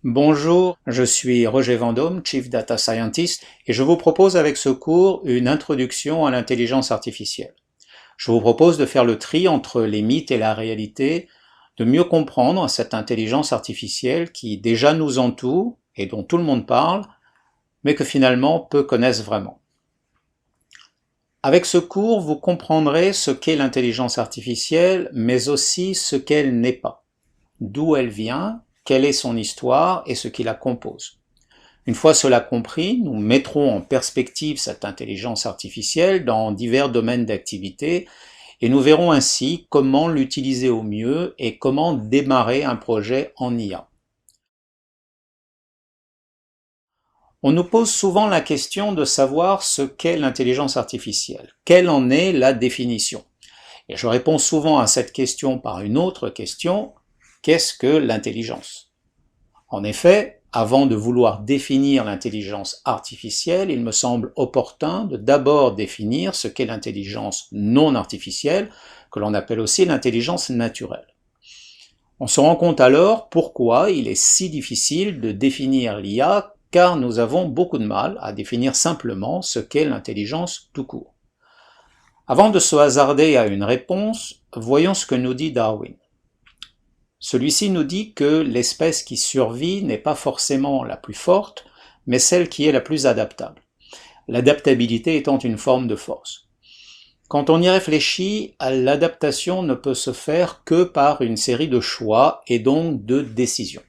Bonjour, je suis Roger Vendôme, Chief Data Scientist, et je vous propose avec ce cours une introduction à l'intelligence artificielle. Je vous propose de faire le tri entre les mythes et la réalité, de mieux comprendre cette intelligence artificielle qui déjà nous entoure et dont tout le monde parle, mais que finalement peu connaissent vraiment. Avec ce cours, vous comprendrez ce qu'est l'intelligence artificielle, mais aussi ce qu'elle n'est pas, d'où elle vient, quelle est son histoire et ce qui la compose. Une fois cela compris, nous mettrons en perspective cette intelligence artificielle dans divers domaines d'activité et nous verrons ainsi comment l'utiliser au mieux et comment démarrer un projet en IA. On nous pose souvent la question de savoir ce qu'est l'intelligence artificielle. Quelle en est la définition? Et je réponds souvent à cette question par une autre question. Qu'est-ce que l'intelligence? En effet, avant de vouloir définir l'intelligence artificielle, il me semble opportun de d'abord définir ce qu'est l'intelligence non artificielle, que l'on appelle aussi l'intelligence naturelle. On se rend compte alors pourquoi il est si difficile de définir l'IA, car nous avons beaucoup de mal à définir simplement ce qu'est l'intelligence tout court. Avant de se hasarder à une réponse, voyons ce que nous dit Darwin. Celui-ci nous dit que l'espèce qui survit n'est pas forcément la plus forte, mais celle qui est la plus adaptable. L'adaptabilité étant une forme de force. Quand on y réfléchit, l'adaptation ne peut se faire que par une série de choix et donc de décisions.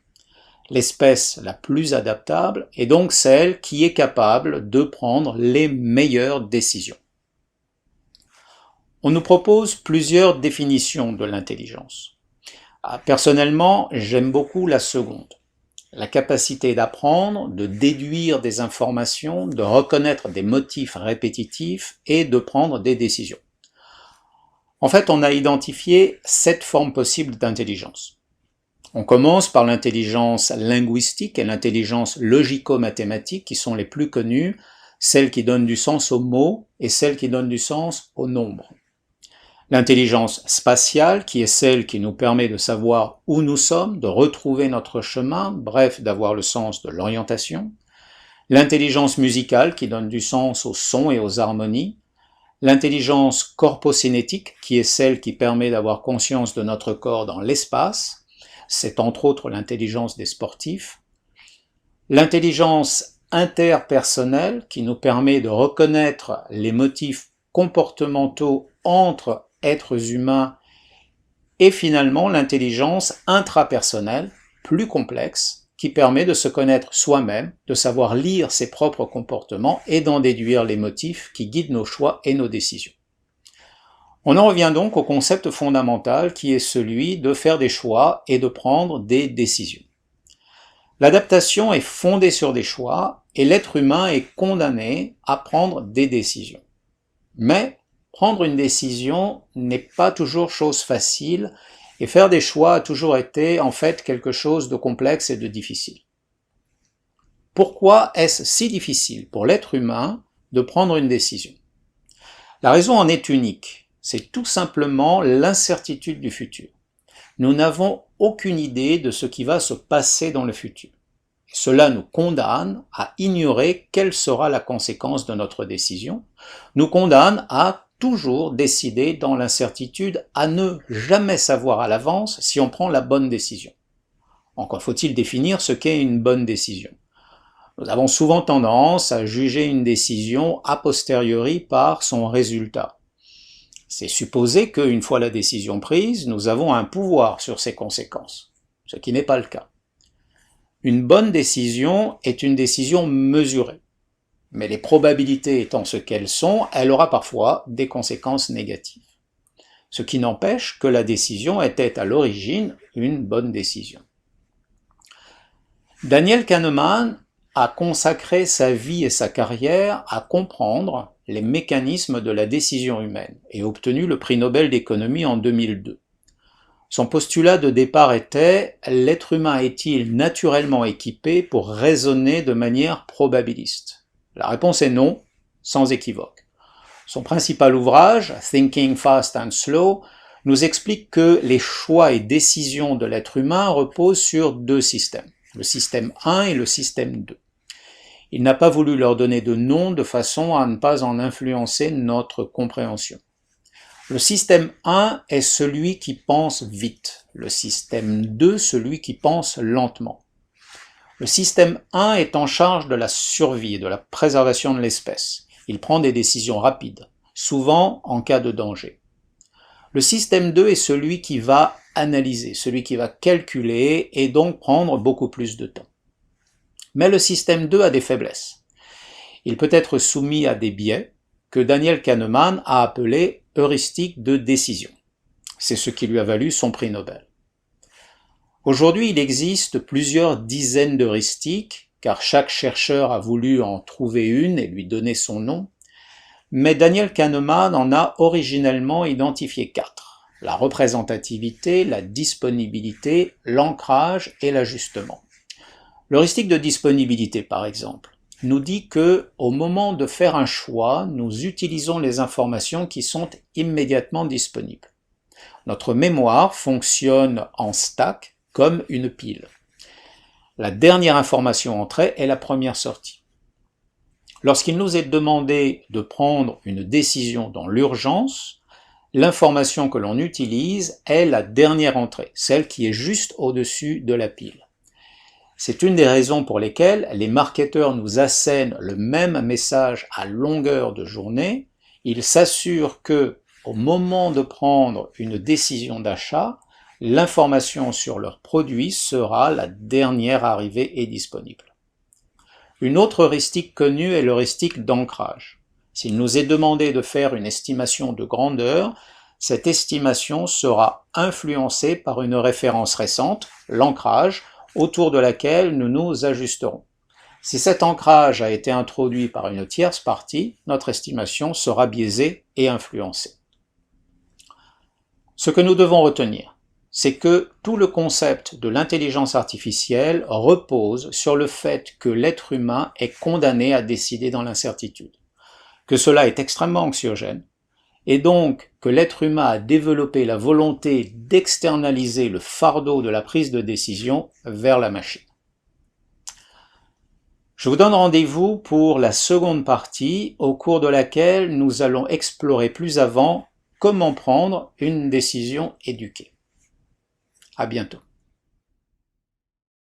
L'espèce la plus adaptable est donc celle qui est capable de prendre les meilleures décisions. On nous propose plusieurs définitions de l'intelligence. Personnellement, j'aime beaucoup la seconde. La capacité d'apprendre, de déduire des informations, de reconnaître des motifs répétitifs et de prendre des décisions. En fait, on a identifié 7 formes possibles d'intelligence. On commence par l'intelligence linguistique et l'intelligence logico-mathématique qui sont les plus connues, celles qui donnent du sens aux mots et celles qui donnent du sens aux nombres. L'intelligence spatiale, qui est celle qui nous permet de savoir où nous sommes, de retrouver notre chemin, bref, d'avoir le sens de l'orientation. L'intelligence musicale, qui donne du sens aux sons et aux harmonies. L'intelligence corpocinétique, qui est celle qui permet d'avoir conscience de notre corps dans l'espace. C'est entre autres l'intelligence des sportifs. L'intelligence interpersonnelle, qui nous permet de reconnaître les motifs comportementaux entre êtres humains, et finalement l'intelligence intrapersonnelle, plus complexe, qui permet de se connaître soi-même, de savoir lire ses propres comportements et d'en déduire les motifs qui guident nos choix et nos décisions. On en revient donc au concept fondamental qui est celui de faire des choix et de prendre des décisions. L'adaptation est fondée sur des choix et l'être humain est condamné à prendre des décisions. Mais prendre une décision n'est pas toujours chose facile et faire des choix a toujours été en fait quelque chose de complexe et de difficile. Pourquoi est-ce si difficile pour l'être humain de prendre une décision? La raison en est unique. C'est tout simplement l'incertitude du futur. Nous n'avons aucune idée de ce qui va se passer dans le futur. Cela nous condamne à ignorer quelle sera la conséquence de notre décision, nous condamne à toujours décider dans l'incertitude, à ne jamais savoir à l'avance si on prend la bonne décision. Encore faut-il définir ce qu'est une bonne décision. Nous avons souvent tendance à juger une décision a posteriori par son résultat. C'est supposer qu'une fois la décision prise, nous avons un pouvoir sur ses conséquences, ce qui n'est pas le cas. Une bonne décision est une décision mesurée, mais les probabilités étant ce qu'elles sont, elle aura parfois des conséquences négatives. Ce qui n'empêche que la décision était à l'origine une bonne décision. Daniel Kahneman a consacré sa vie et sa carrière à comprendre les mécanismes de la décision humaine et obtenu le prix Nobel d'économie en 2002. Son postulat de départ était « L'être humain est-il naturellement équipé pour raisonner de manière probabiliste ?» La réponse est non, sans équivoque. Son principal ouvrage, Thinking Fast and Slow, nous explique que les choix et décisions de l'être humain reposent sur 2 systèmes. le système 1 et le système 2. Il n'a pas voulu leur donner de nom de façon à ne pas en influencer notre compréhension. Le système 1 est celui qui pense vite, le système 2 celui qui pense lentement. Le système 1 est en charge de la survie et de la préservation de l'espèce. Il prend des décisions rapides, souvent en cas de danger. Le système 2 est celui qui va analyser, celui qui va calculer et donc prendre beaucoup plus de temps. Mais le système 2 a des faiblesses. Il peut être soumis à des biais que Daniel Kahneman a appelés heuristiques de décision. C'est ce qui lui a valu son prix Nobel. Aujourd'hui, il existe plusieurs dizaines d'heuristiques, car chaque chercheur a voulu en trouver une et lui donner son nom, mais Daniel Kahneman en a originellement identifié 4. La représentativité, la disponibilité, l'ancrage et l'ajustement. L'heuristique de disponibilité, par exemple, nous dit que, au moment de faire un choix, nous utilisons les informations qui sont immédiatement disponibles. Notre mémoire fonctionne en stack, comme une pile. La dernière information entrée est la première sortie. Lorsqu'il nous est demandé de prendre une décision dans l'urgence, l'information que l'on utilise est la dernière entrée, celle qui est juste au-dessus de la pile. C'est une des raisons pour lesquelles les marketeurs nous assènent le même message à longueur de journée. Ils s'assurent que, au moment de prendre une décision d'achat, l'information sur leur produit sera la dernière arrivée et disponible. Une autre heuristique connue est l'heuristique d'ancrage. S'il nous est demandé de faire une estimation de grandeur, cette estimation sera influencée par une référence récente, l'ancrage, autour de laquelle nous nous ajusterons. Si cet ancrage a été introduit par une tierce partie, notre estimation sera biaisée et influencée. Ce que nous devons retenir, c'est que tout le concept de l'intelligence artificielle repose sur le fait que l'être humain est condamné à décider dans l'incertitude, que cela est extrêmement anxiogène, et donc que l'être humain a développé la volonté d'externaliser le fardeau de la prise de décision vers la machine. Je vous donne rendez-vous pour la seconde partie, au cours de laquelle nous allons explorer plus avant comment prendre une décision éduquée. À bientôt.